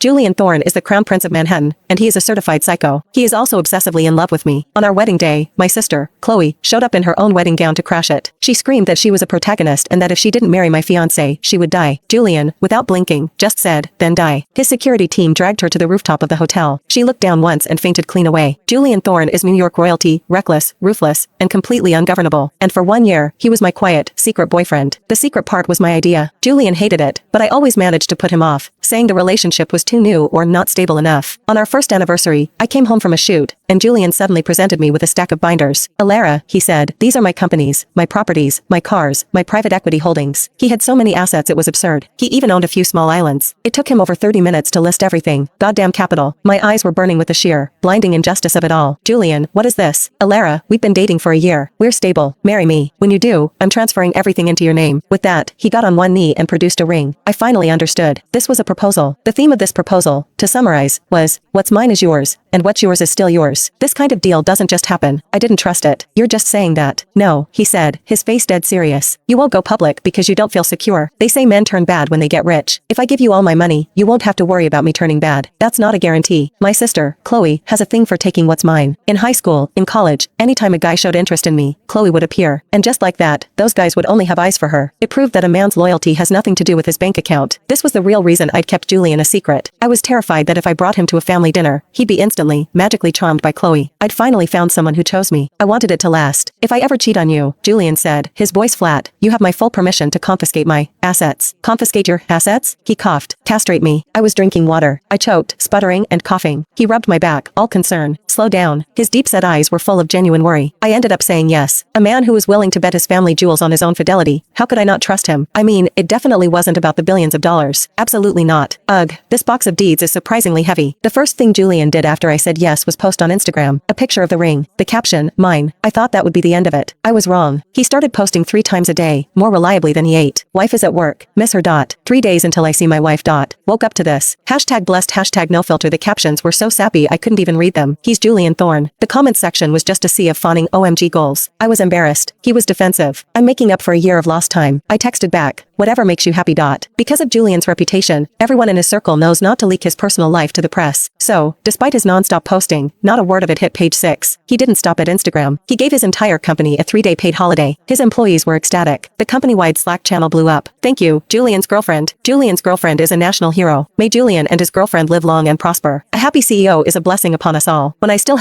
Julian Thorne is the Crown Prince of Manhattan, and he is a certified psycho. He is also obsessively in love with me. On our wedding day, my sister, Chloe, showed up in her own wedding gown to crash it. She screamed that she was a protagonist and that if she didn't marry my fiancé, she would die. Julian, without blinking, just said, then die. His security team dragged her to the rooftop of the hotel. She looked down once and fainted clean away. Julian Thorne is New York royalty, reckless, ruthless, and completely ungovernable. And for 1 year, he was my quiet, secret boyfriend. The secret part was my idea. Julian hated it, but I always managed to put him off, saying the relationship was too new or not stable enough. On our first anniversary, I came home from a shoot, and Julian suddenly presented me with a stack of binders. Alara, he said, these are my companies, my properties, my cars, my private equity holdings. He had so many assets it was absurd. He even owned a few small islands. It took him over 30 minutes to list everything. Goddamn capital. My eyes were burning with the sheer, blinding injustice of it all. Julian, what is this? Alara, we've been dating for a year. We're stable. Marry me. When you do, I'm transferring everything into your name. With that, he got on one knee and produced a ring. I finally understood. This was a proposal. The theme of this proposal, to summarize, was, what's mine is yours, and what's yours is still yours. This kind of deal doesn't just happen. I didn't trust it. You're just saying that. No, he said, his face dead serious. You won't go public because you don't feel secure. They say men turn bad when they get rich. If I give you all my money, you won't have to worry about me turning bad. That's not a guarantee. My sister, Chloe, has a thing for taking what's mine. In high school, in college, anytime a guy showed interest in me, Chloe would appear. And just like that, those guys would only have eyes for her. It proved that a man's loyalty has nothing to do with his bank account. This was the real reason I'd kept Julian a secret. I was terrified that if I brought him to a family dinner, he'd be instantly, magically charmed by Chloe. I'd finally found someone who chose me. I wanted it to last. If I ever cheat on you, Julian said, his voice flat, you have my full permission to confiscate my assets. Confiscate your assets? He coughed. Castrate me. I was drinking water. I choked, sputtering and coughing. He rubbed my back, all concern. Slow down. His deep-set eyes were full of genuine worry. I ended up saying yes. A man who was willing to bet his family jewels on his own fidelity. How could I not trust him? I mean, it definitely wasn't about the billions of dollars. Absolutely not. Ugh, this box of deeds is surprisingly heavy. The first thing Julian did after I said yes was post on Instagram a picture of the ring. The caption, mine. I thought that would be the end of it. I was wrong. He started posting 3 times a day, more reliably than he ate. Wife is at work. Miss her. 3 days until I see my wife. Woke up to this. Hashtag blessed. Hashtag no filter. The captions were so sappy I couldn't even read them. He's Julian Thorne. The comment section was just a sea of fawning OMG goals. I was embarrassed. He was defensive. I'm making up for a year of lost time. I texted back, whatever makes you happy. Because of Julian's reputation, everyone in his circle knows not to leak his personal life to the press. So, despite his non-stop posting, not a word of it hit page 6. He didn't stop at Instagram. He gave his entire company a 3-day paid holiday. His employees were ecstatic. The company-wide Slack channel blew up. Thank you, Julian's girlfriend. Julian's girlfriend is a national hero. May Julian and his girlfriend live long and prosper. A happy CEO is a blessing upon us all. When I still